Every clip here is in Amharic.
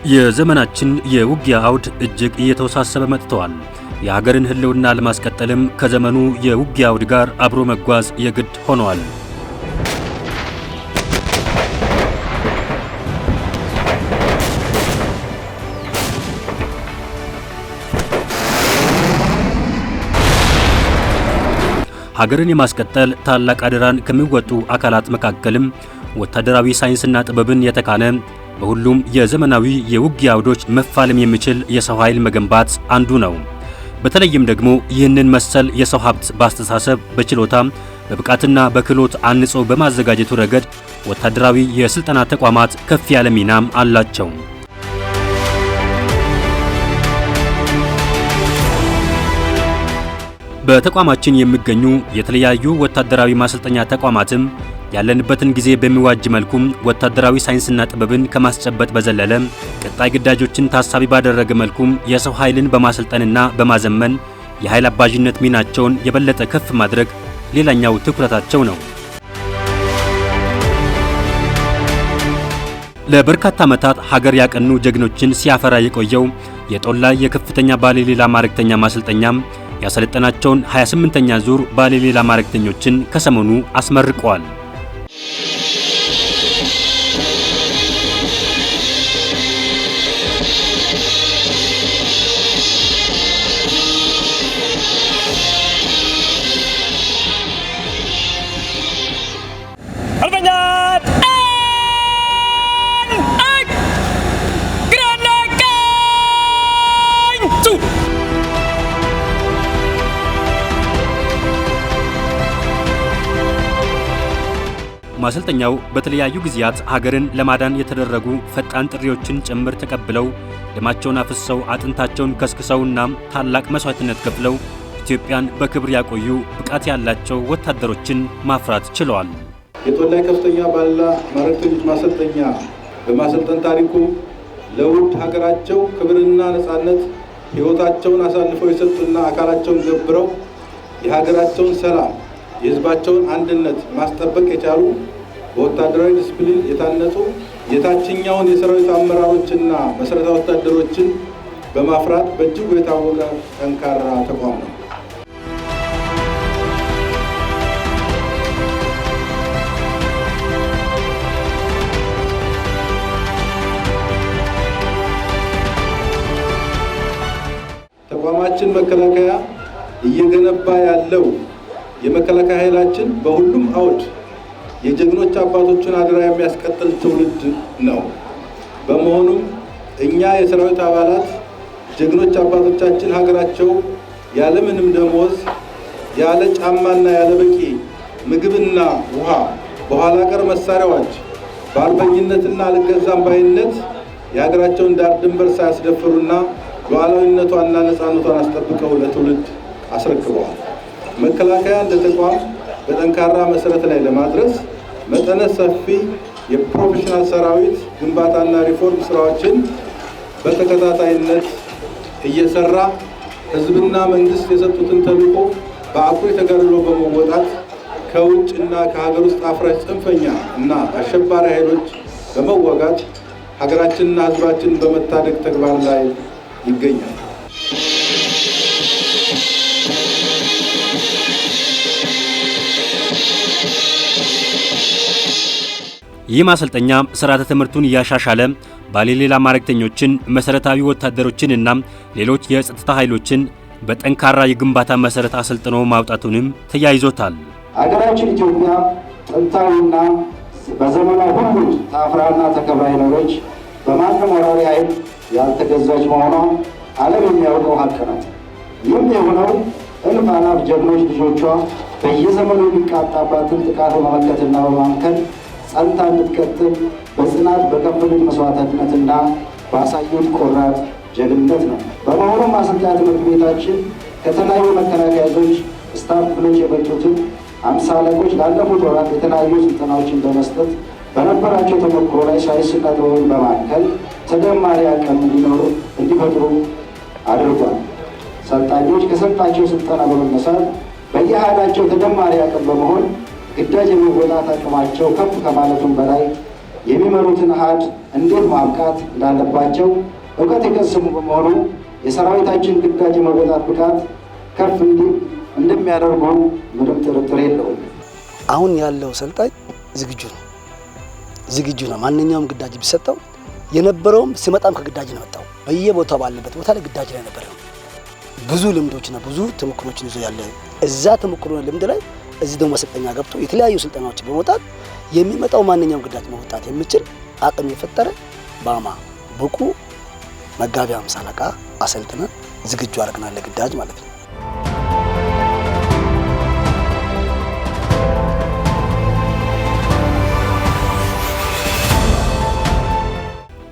የዘመናችን የውጊያ አውድ እጅግ እየተወሳሰበ መጥቷል። የሀገርን ህልውና ለማስቀጠልም ከዘመኑ የውጊያ አውድ ጋር አብሮ መጓዝ የግድ ሆኗል። ሀገርን የማስቀጠል ታላቅ አደራን ከሚወጡ አካላት መካከልም ወታደራዊ ሳይንስና ጥበብን የተካነ በሁሉም የዘመናዊ የውጊያ አውዶች መፋለም የሚችል የሰው ኃይል መገንባት አንዱ ነው። በተለይም ደግሞ ይህንን መሰል የሰው ሀብት በአስተሳሰብ፣ በችሎታ፣ በብቃትና በክህሎት አንጾ በማዘጋጀቱ ረገድ ወታደራዊ የስልጠና ተቋማት ከፍ ያለ ሚናም አላቸው። በተቋማችን የሚገኙ የተለያዩ ወታደራዊ ማሰልጠኛ ተቋማትም ያለንበትን ጊዜ በሚዋጅ መልኩ ወታደራዊ ሳይንስና ጥበብን ከማስጨበጥ በዘለለ ቀጣይ ግዳጆችን ታሳቢ ባደረገ መልኩ የሰው ኃይልን በማሰልጠንና በማዘመን የኃይል አባዥነት ሚናቸውን የበለጠ ከፍ ማድረግ ሌላኛው ትኩረታቸው ነው። ለበርካታ ዓመታት ሀገር ያቀኑ ጀግኖችን ሲያፈራ የቆየው የጦር ላይ የከፍተኛ ባለሌላ ማዕረግተኛ ማሰልጠኛም ያሰለጠናቸውን 28ኛ ዙር ባለሌላ ማዕረግተኞችን ከሰሞኑ አስመርቀዋል። ማሰልጠኛው በተለያዩ ጊዜያት ሀገርን ለማዳን የተደረጉ ፈጣን ጥሪዎችን ጭምር ተቀብለው ደማቸውን አፍሰው አጥንታቸውን ከስክሰውና ታላቅ መስዋዕትነት ከፍለው ኢትዮጵያን በክብር ያቆዩ ብቃት ያላቸው ወታደሮችን ማፍራት ችለዋል። የጦር ላይ ከፍተኛ ባለሌላ ማዕረግተኞች ማሰልጠኛ በማሰልጠን ታሪኩ ለውድ ሀገራቸው ክብርና ነጻነት ሕይወታቸውን አሳልፈው የሰጡና አካላቸውን ገብረው የሀገራቸውን ሰላም የሕዝባቸውን አንድነት ማስጠበቅ የቻሉ በወታደራዊ ዲስፕሊን የታነጹ የታችኛውን የሰራዊት አመራሮችና መሰረታዊ ወታደሮችን በማፍራት በእጅጉ የታወቀ ጠንካራ ተቋም ነው። ተቋማችን መከላከያ እየገነባ ያለው የመከላከያ ኃይላችን በሁሉም አውድ የጀግኖች አባቶችን አደራ የሚያስቀጥል ትውልድ ነው። በመሆኑም እኛ የሰራዊት አባላት ጀግኖች አባቶቻችን ሀገራቸው ያለምንም ደሞዝ፣ ያለ ጫማና ያለ በቂ ምግብና ውሃ፣ በኋላ ቀር መሳሪያዎች በአርበኝነትና አልገዛም ባይነት የሀገራቸውን ዳር ድንበር ሳያስደፍሩና ሉዓላዊነቷንና ነፃነቷን አስጠብቀው ለትውልድ አስረክበዋል። መከላከያ እንደ ተቋም በጠንካራ መሰረት ላይ ለማድረስ መጠነ ሰፊ የፕሮፌሽናል ሰራዊት ግንባታና ሪፎርም ስራዎችን በተከታታይነት እየሰራ ህዝብና መንግስት የሰጡትን ተልዕኮ በአኩሪ ተጋድሎ በመወጣት ከውጭና ከሀገር ውስጥ አፍራሽ ጽንፈኛ እና አሸባሪ ኃይሎች በመዋጋት ሀገራችንና ህዝባችንን በመታደግ ተግባር ላይ ይገኛል። ይህ ማሰልጠኛ ስርዓተ ትምህርቱን እያሻሻለ ባለሌላ ማዕረግተኞችን፣ መሰረታዊ ወታደሮችንና ሌሎች የጸጥታ ኃይሎችን በጠንካራ የግንባታ መሰረት አሰልጥኖ ማውጣቱንም ተያይዞታል። ሀገራችን ኢትዮጵያ ጥንታዊና በዘመኗ ሁሉ ታፍራና ተከብራ የኖረች በማንም ወራሪ ኃይል ያልተገዛች መሆኗ ዓለም የሚያውቀው ሀቅ ነው። ይህም የሆነው እልፍ አላፍ ጀግኖች ልጆቿ በየዘመኑ የሚቃጣባትን ጥቃት በመመከትና በማምከን ጸንታ እንድትቀጥል በጽናት በከፈሉት መስዋዕትነትና ባሳዩት ቆራጥ ጀግንነት ነው። በመሆኑም ማሰልጠኛ ትምህርት ቤታችን ከተለያዩ መከላከያ ዕዞች ስታፍ ክፍሎች የመጡትን 50 አለቆች ላለፉት ወራት የተለያዩ ስልጠናዎችን በመስጠት በነበራቸው ተሞክሮ ላይ ሳይንስና ጥበብን በማከል ተደማሪ አቅም እንዲፈጥሩ አድርጓል። ሰልጣኞች ከሰጣቸው ስልጠና በመነሳት በየኃይላቸው ተደማሪ አቅም በመሆን ግዳጅ የመወጣት አቅማቸው ከፍ ከማለቱም በላይ የሚመሩትን አሃድ እንዴት ማብቃት እንዳለባቸው እውቀት የቀሰሙ በመሆኑ የሰራዊታችን ግዳጅ የመወጣት ብቃት ከፍ እንደሚያደርጉ ምንም ጥርጥር የለውም። አሁን ያለው ሰልጣኝ ዝግጁ ነው። ማንኛውም ግዳጅ ቢሰጠው የነበረውም ሲመጣም ከግዳጅ ነው መጣው። በየቦታው ባለበት ቦታ ላይ ግዳጅ ላይ ነበር። ብዙ ልምዶችና ብዙ ተሞክሮችን ይዞ ያለ እዛ ተሞክሮና ልምድ ላይ እዚህ ደግሞ ማሰልጠኛ ገብቶ የተለያዩ ስልጠናዎች በመውጣት የሚመጣው ማንኛውም ግዳጅ መውጣት የሚችል አቅም የፈጠረ ባማ ብቁ መጋቢ 50 አለቃ አሰልጥነን ዝግጁ አድርገናል ለግዳጅ ማለት ነው።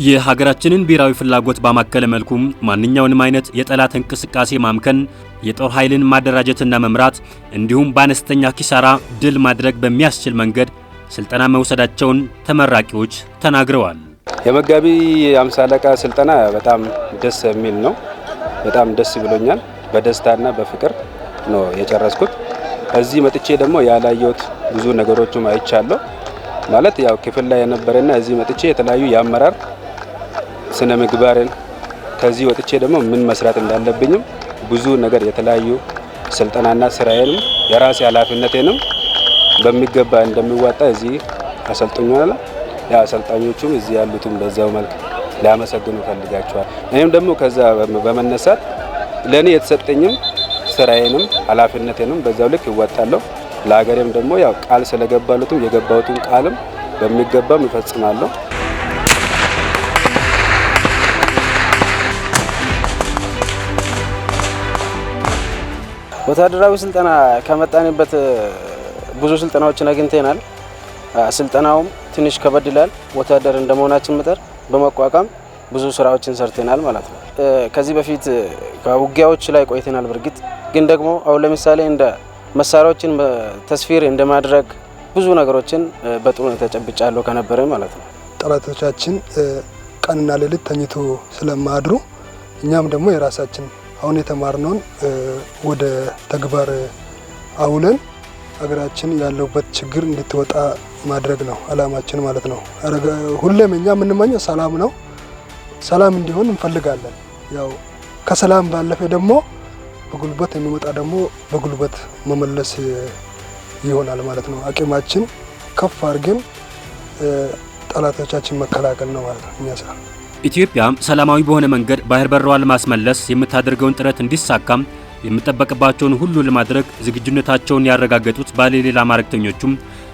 የሀገራችንን ብሔራዊ ፍላጎት ባማከለ መልኩ ማንኛውንም አይነት የጠላት እንቅስቃሴ ማምከን፣ የጦር ኃይልን ማደራጀትና መምራት እንዲሁም በአነስተኛ ኪሳራ ድል ማድረግ በሚያስችል መንገድ ስልጠና መውሰዳቸውን ተመራቂዎች ተናግረዋል። የመጋቢ 50 አለቃ ስልጠና በጣም ደስ የሚል ነው። በጣም ደስ ብሎኛል። በደስታና በፍቅር ነው የጨረስኩት። እዚህ መጥቼ ደግሞ ያላየሁት ብዙ ነገሮችም አይቻለሁ። ማለት ያው ክፍል ላይ የነበረና እዚህ መጥቼ የተለያዩ የአመራር ስነ ምግባርን ከዚህ ወጥቼ ደግሞ ምን መስራት እንዳለብኝም ብዙ ነገር የተለያዩ ስልጠናና ስራዬንም የራሴ ኃላፊነቴንም በሚገባ እንደሚዋጣ እዚህ አሰልጥኛለሁ። ያ አሰልጣኞቹም እዚህ ያሉትም በዛው መልክ ሊያመሰግኑ ፈልጋቸዋል። እኔም ደግሞ ከዛ በመነሳት ለኔ የተሰጠኝም ስራዬንም ኃላፊነቴንም በዛው ልክ ይወጣለሁ። ለሀገሬም ደግሞ ያው ቃል ስለገባሉትም የገባሁትን ቃልም በሚገባም ይፈጽማለሁ። ወታደራዊ ስልጠና ከመጣንበት ብዙ ስልጠናዎችን አግኝተናል። ስልጠናውም ትንሽ ከበድ ይላል። ወታደር እንደመሆናችን መጠን በመቋቋም ብዙ ስራዎችን ሰርተናል ማለት ነው። ከዚህ በፊት ከውጊያዎች ላይ ቆይተናል። በርግጥ ግን ደግሞ አሁን ለምሳሌ እንደ መሳሪያዎችን ተስፊር እንደማድረግ ብዙ ነገሮችን በጥሩ ሁኔታ ጨብጫለሁ ከነበረ ማለት ነው። ጠላቶቻችን ቀንና ሌሊት ተኝቶ ስለማድሩ እኛም ደግሞ የራሳችን አሁን የተማርነውን ወደ ተግባር አውለን ሀገራችን ያለበት ችግር እንድትወጣ ማድረግ ነው አላማችን ማለት ነው። ሁሌም እኛ የምንመኘው ሰላም ነው። ሰላም እንዲሆን እንፈልጋለን። ያው ከሰላም ባለፈ ደግሞ በጉልበት የሚመጣ ደግሞ በጉልበት መመለስ ይሆናል ማለት ነው። አቅማችን ከፍ አድርገን ጠላቶቻችን መከላከል ነው ማለት ነው እኛ ስራ። ኢትዮጵያ ሰላማዊ በሆነ መንገድ ባህር በሯን ለማስመለስ የምታደርገውን ጥረት እንዲሳካም የሚጠበቅባቸውን ሁሉ ለማድረግ ዝግጁነታቸውን ያረጋገጡት ባለሌላ ማዕረግተኞቹም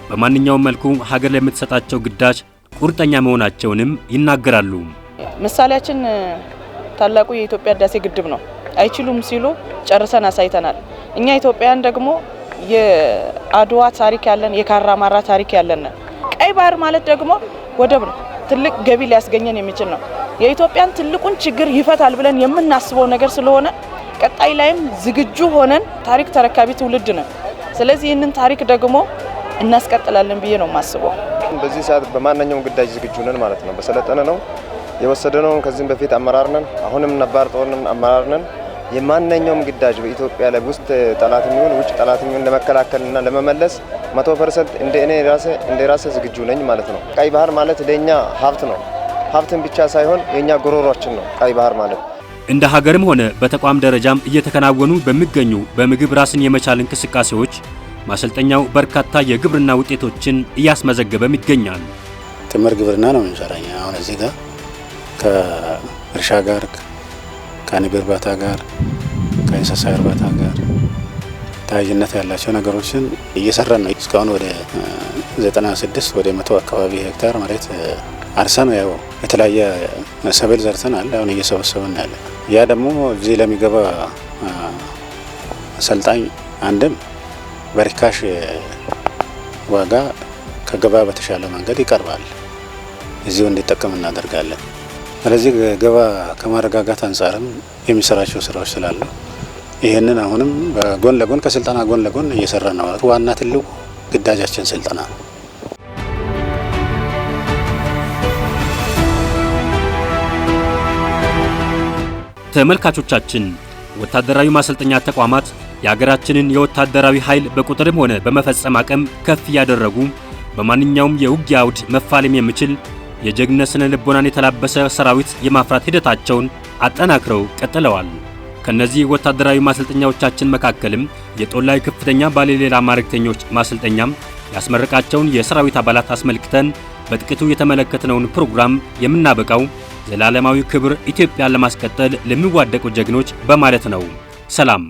በማንኛውም መልኩ ሀገር ላይ የምትሰጣቸው ግዳጅ ቁርጠኛ መሆናቸውንም ይናገራሉ። ምሳሌያችን ታላቁ የኢትዮጵያ ህዳሴ ግድብ ነው። አይችሉም ሲሉ ጨርሰን አሳይተናል። እኛ ኢትዮጵያውያን ደግሞ የአድዋ ታሪክ ያለን፣ የካራማራ ታሪክ ያለን። ቀይ ባህር ማለት ደግሞ ወደብ ነው። ትልቅ ገቢ ሊያስገኘን የሚችል ነው። የኢትዮጵያን ትልቁን ችግር ይፈታል ብለን የምናስበው ነገር ስለሆነ ቀጣይ ላይም ዝግጁ ሆነን ታሪክ ተረካቢ ትውልድ ነን። ስለዚህ ይህንን ታሪክ ደግሞ እናስቀጥላለን ብዬ ነው የማስበው። በዚህ ሰዓት በማንኛውም ግዳጅ ዝግጁ ነን ማለት ነው። በሰለጠነ ነው የወሰደነው። ከዚህም በፊት አመራር ነን፣ አሁንም ነባር ጦርነን አመራር ነን። የማንኛውም ግዳጅ በኢትዮጵያ ላይ ውስጥ ጠላት የሚሆን ውጭ ጠላት የሚሆን ለመከላከልና ለመመለስ 100% እንደ ራሴ ዝግጁ ነኝ ማለት ነው። ቀይ ባህር ማለት ለኛ ሀብት ነው። ሀብትን ብቻ ሳይሆን የኛ ጉሮሯችን ነው ቀይ ባህር ማለት። እንደ ሀገርም ሆነ በተቋም ደረጃም እየተከናወኑ በሚገኙ በምግብ ራስን የመቻል እንቅስቃሴዎች ማሰልጠኛው በርካታ የግብርና ውጤቶችን እያስመዘገበም ይገኛል። ጥምር ግብርና ነው እንሰራኛ። አሁን እዚህ ጋር ከእርሻ ጋር ከንብ እርባታ ጋር ከእንስሳ እርባታ ጋር ተያያዥነት ያላቸው ነገሮችን እየሰራን ነው። እስካሁን ወደ 96 ወደ 100 አካባቢ ሄክታር መሬት አርሰን ያው የተለያየ ሰብል ዘርተናል። አሁን እየሰበሰብን ያለ ያ ደግሞ እዚህ ለሚገባ አሰልጣኝ አንድም በርካሽ ዋጋ ከገበያ በተሻለ መንገድ ይቀርባል። እዚሁ እንዲጠቀም እናደርጋለን። ስለዚህ ገባ ከማረጋጋት አንጻርም የሚሰራቸው ስራዎች ስላሉ ይህንን አሁንም በጎን ለጎን ከስልጠና ጎን ለጎን እየሰራ ነው። ዋና ትልቁ ግዳጃችን ስልጠና ነው። ተመልካቾቻችን ወታደራዊ ማሰልጠኛ ተቋማት የሀገራችንን የወታደራዊ ኃይል በቁጥርም ሆነ በመፈጸም አቅም ከፍ ያደረጉ በማንኛውም የውጊያ አውድ መፋለም የሚችል የጀግንነት ስነ ልቦናን የተላበሰ ሰራዊት የማፍራት ሂደታቸውን አጠናክረው ቀጥለዋል። ከነዚህ ወታደራዊ ማሰልጠኛዎቻችን መካከልም የጦላይ ከፍተኛ ባለሌላ ማዕረግተኞች ማሰልጠኛም ያስመረቃቸውን የሰራዊት አባላት አስመልክተን በጥቂቱ የተመለከትነውን ፕሮግራም የምናበቃው ዘላለማዊ ክብር ኢትዮጵያን ለማስቀጠል ለሚዋደቁ ጀግኖች በማለት ነው። ሰላም።